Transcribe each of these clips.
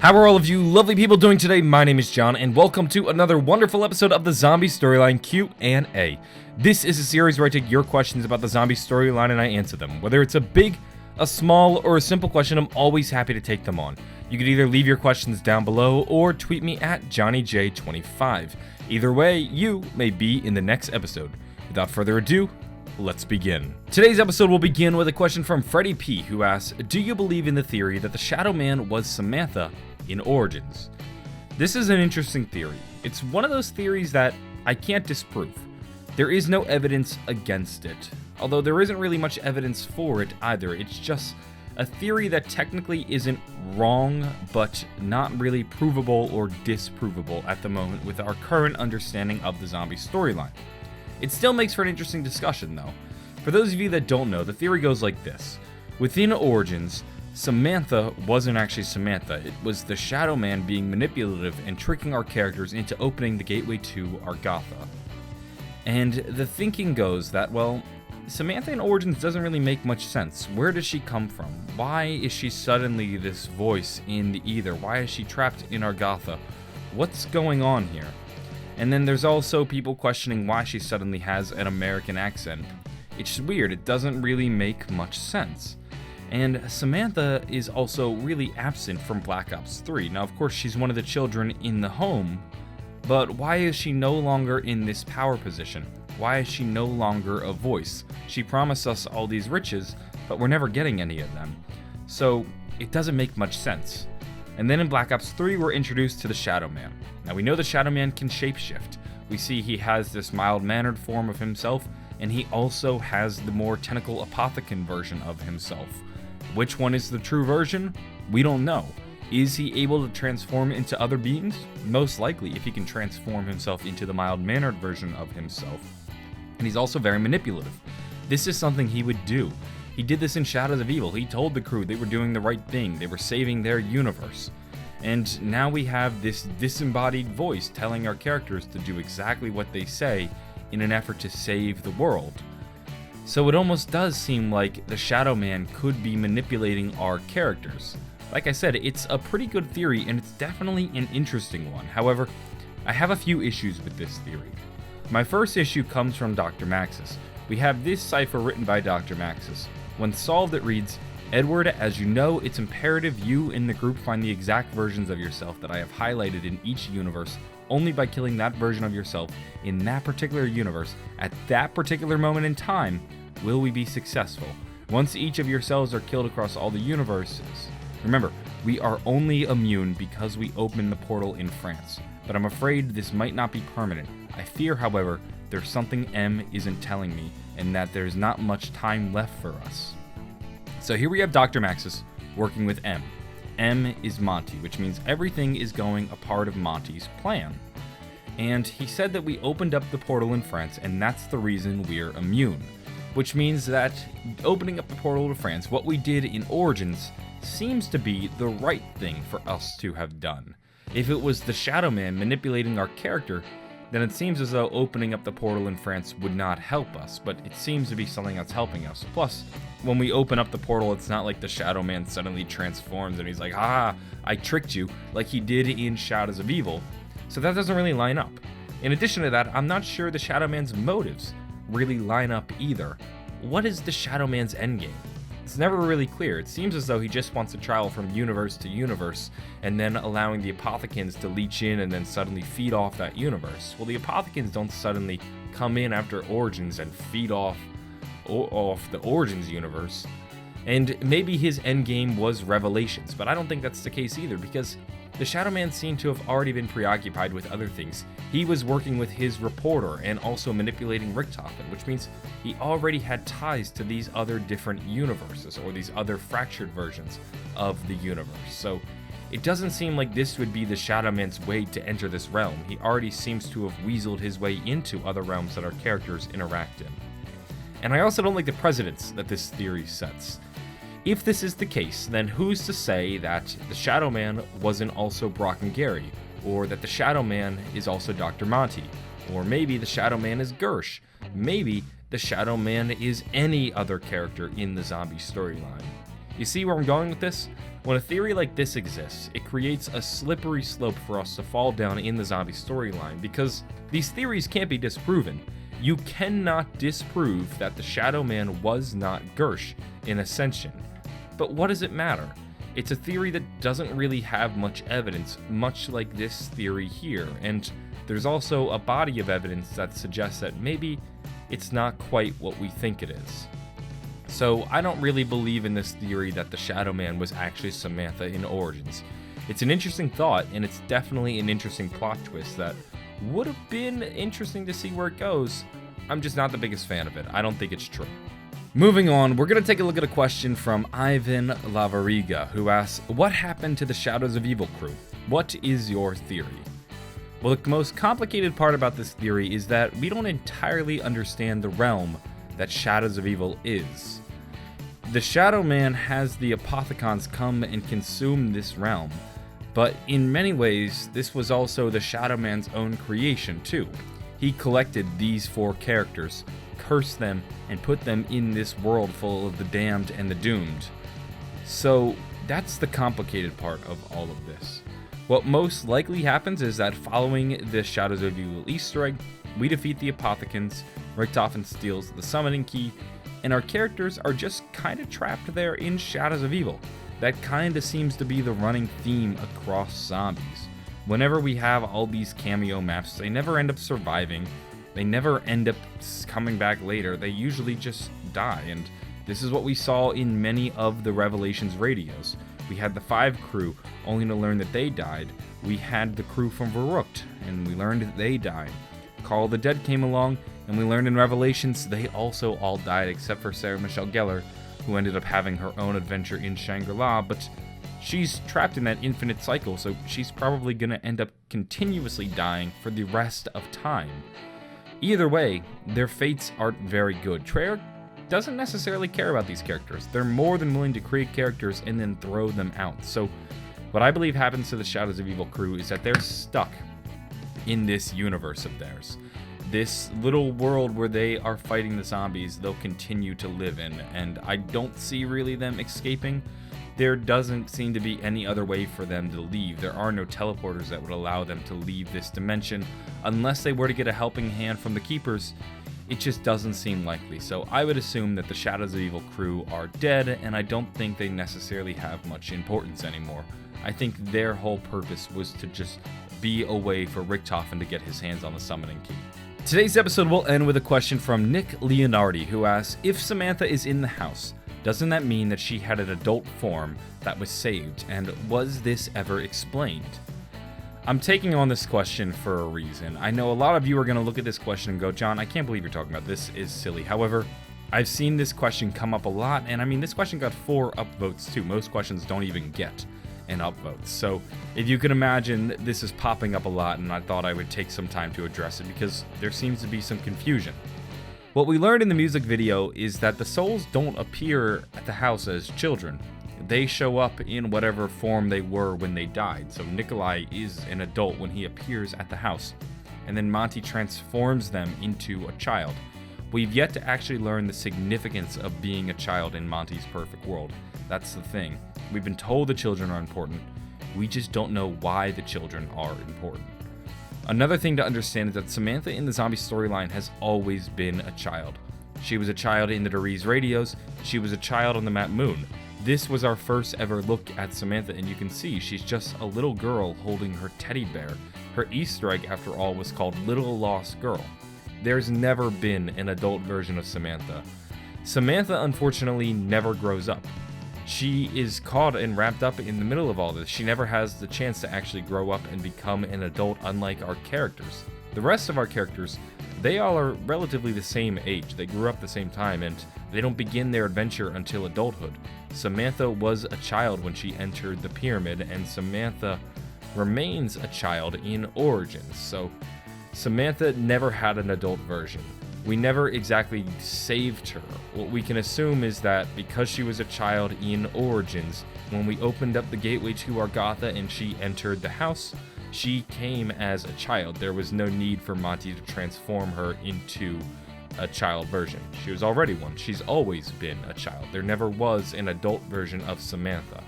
How are all of you lovely people doing today? My name is John, and welcome to another wonderful episode of the Zombie Storyline Q&A. This is a series where I take your questions about the zombie storyline and I answer them. Whether it's a big, a small, or a simple question, I'm always happy to take them on. You can either leave your questions down below or tweet me at JohnnyJ25. Either way, you may be in the next episode. Without further ado, let's begin. Today's episode will begin with a question from Freddie P, who asks, do you believe in the theory that the Shadow Man was Samantha in Origins? This is an interesting theory. It's one of those theories that I can't disprove. There is no evidence against it, although there isn't really much evidence for it either. It's just a theory that technically isn't wrong, but not really provable or disprovable at the moment with our current understanding of the zombie storyline. It still makes for an interesting discussion though. For those of you that don't know, the theory goes like this. Within Origins, Samantha wasn't actually Samantha. It was the Shadow Man being manipulative and tricking our characters into opening the gateway to Argatha. And the thinking goes that, well, Samantha in Origins doesn't really make much sense. Where does she come from? Why is she suddenly this voice in the ether? Why is she trapped in Argatha? What's going on here? And then there's also people questioning why she suddenly has an American accent. It's weird, it doesn't really make much sense. And Samantha is also really absent from Black Ops 3. Now, of course, she's one of the children in the home, but why is she no longer in this power position? Why is she no longer a voice? She promised us all these riches, but we're never getting any of them. So, it doesn't make much sense. And then in Black Ops 3, we're introduced to the Shadow Man. Now, we know the Shadow Man can shapeshift. We see he has this mild-mannered form of himself, and he also has the more tentacle apothecant version of himself. Which one is the true version? We don't know. Is he able to transform into other beings? Most likely, if he can transform himself into the mild-mannered version of himself. And he's also very manipulative. This is something he would do. He did this in Shadows of Evil. He told the crew they were doing the right thing. They were saving their universe. And now we have this disembodied voice telling our characters to do exactly what they say in an effort to save the world. So it almost does seem like the Shadow Man could be manipulating our characters. Like I said, it's a pretty good theory and it's definitely an interesting one. However, I have a few issues with this theory. My first issue comes from Dr. Maxis. We have this cipher written by Dr. Maxis. When solved, it reads, Edward, as you know, it's imperative you and the group find the exact versions of yourself that I have highlighted in each universe. Only by killing that version of yourself in that particular universe at that particular moment in time will we be successful. Once each of yourselves are killed across all the universes. Remember, we are only immune because we opened the portal in France, but I'm afraid this might not be permanent. I fear, however, there's something M isn't telling me, and that there's not much time left for us. So here we have Dr. Maxis working with M. M is Monty, which means everything is going a part of Monty's plan. And he said that we opened up the portal in France, and that's the reason we're immune. Which means that opening up the portal to France, what we did in Origins, seems to be the right thing for us to have done. If it was the Shadow Man manipulating our character, then it seems as though opening up the portal in France would not help us, but it seems to be something that's helping us. Plus, when we open up the portal, it's not like the Shadow Man suddenly transforms and he's like, I tricked you, like he did in Shadows of Evil. So that doesn't really line up. In addition to that, I'm not sure the Shadow Man's motives really line up either. What is the Shadow Man's endgame? It's never really clear. It seems as though he just wants to travel from universe to universe and then allowing the apothecants to leech in and then suddenly feed off that universe. Well, the apothecants don't suddenly come in after Origins and feed off the Origins universe. And maybe his endgame was Revelations, but I don't think that's the case either because the Shadow Man seemed to have already been preoccupied with other things. He was working with his reporter and also manipulating Richtofen, which means he already had ties to these other different universes or these other fractured versions of the universe. So it doesn't seem like this would be the Shadow Man's way to enter this realm. He already seems to have weaseled his way into other realms that our characters interact in. And I also don't like the precedents that this theory sets. If this is the case, then who's to say that the Shadow Man wasn't also Brock and Gary, or that the Shadow Man is also Dr. Monty, or maybe the Shadow Man is Gersh, maybe the Shadow Man is any other character in the zombie storyline. You see where I'm going with this? When a theory like this exists, it creates a slippery slope for us to fall down in the zombie storyline, because these theories can't be disproven. You cannot disprove that the Shadow Man was not Gersh in Ascension. But what does it matter? It's a theory that doesn't really have much evidence, much like this theory here, and there's also a body of evidence that suggests that maybe it's not quite what we think it is. So I don't really believe in this theory that the Shadow Man was actually Samantha in Origins. It's an interesting thought, and it's definitely an interesting plot twist that would have been interesting to see where it goes. I'm just not the biggest fan of it. I don't think it's true. Moving on, we're going to take a look at a question from Ivan Lavariga, who asks, what happened to the Shadows of Evil crew? What is your theory? Well, the most complicated part about this theory is that we don't entirely understand the realm that Shadows of Evil is. The Shadow Man has the Apothicons come and consume this realm, but in many ways, this was also the Shadow Man's own creation too. He collected these 4 characters, cursed them, and put them in this world full of the damned and the doomed. So that's the complicated part of all of this. What most likely happens is that following the Shadows of Evil Easter egg, we defeat the Apothicons, Richtofen steals the summoning key, and our characters are just kinda trapped there in Shadows of Evil. That kinda seems to be the running theme across zombies. Whenever we have all these cameo maps, they never end up surviving. They never end up coming back later. They usually just die, and this is what we saw in many of the Revelations radios. We had the 5 crew, only to learn that they died. We had the crew from Verrucht, and we learned that they died. Call of the Dead came along, and we learned in Revelations they also all died except for Sarah Michelle Gellar, who ended up having her own adventure in Shangri-La, but she's trapped in that infinite cycle, so she's probably gonna end up continuously dying for the rest of time. Either way, their fates aren't very good. Treyarch doesn't necessarily care about these characters. They're more than willing to create characters and then throw them out. So what I believe happens to the Shadows of Evil crew is that they're stuck in this universe of theirs. This little world where they are fighting the zombies they'll continue to live in, and I don't see really them escaping. There doesn't seem to be any other way for them to leave. There are no teleporters that would allow them to leave this dimension unless they were to get a helping hand from the Keepers. It just doesn't seem likely, so I would assume that the Shadows of Evil crew are dead, and I don't think they necessarily have much importance anymore. I think their whole purpose was to just be a way for Richtofen to get his hands on the summoning key. Today's episode will end with a question from Nick Leonardi, who asks, if Samantha is in the house, doesn't that mean that she had an adult form that was saved, and was this ever explained? I'm taking on this question for a reason. I know a lot of you are going to look at this question and go, John, I can't believe you're talking about this. Is silly. However, I've seen this question come up a lot, and I mean, this question got 4 upvotes too. Most questions don't even get an upvote. So if you can imagine, this is popping up a lot, and I thought I would take some time to address it because there seems to be some confusion. What we learned in the music video is that the souls don't appear at the house as children. They show up in whatever form they were when they died. So Nikolai is an adult when he appears at the house, and then Monty transforms them into a child. We've yet to actually learn the significance of being a child in Monty's perfect world. That's the thing. We've been told the children are important. We just don't know why the children are important. Another thing to understand is that Samantha in the zombie storyline has always been a child. She was a child in the Deriz radios. She was a child on the map Moon. This was our first ever look at Samantha, and you can see she's just a little girl holding her teddy bear. Her Easter egg, after all, was called Little Lost Girl. There's never been an adult version of Samantha. Samantha, unfortunately, never grows up. She is caught and wrapped up in the middle of all this. She never has the chance to actually grow up and become an adult, unlike our characters. The rest of our characters, they all are relatively the same age. They grew up the same time, and they don't begin their adventure until adulthood. Samantha was a child when she entered the pyramid, and Samantha remains a child in Origins. So Samantha never had an adult version. We never exactly saved her. What we can assume is that because she was a child in Origins, when we opened up the gateway to Argatha and she entered the house, she came as a child. There was no need for Monty to transform her into a child version. She was already one. She's always been a child. There never was an adult version of Samantha.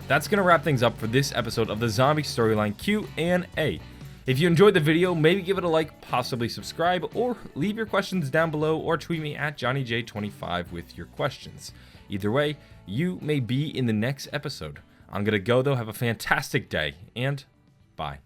That's going to wrap things up for this episode of the Zombie Storyline Q&A. If you enjoyed the video, maybe give it a like, possibly subscribe, or leave your questions down below, or tweet me at JohnnyJ25 with your questions. Either way, you may be in the next episode. I'm going to go though, have a fantastic day, and bye.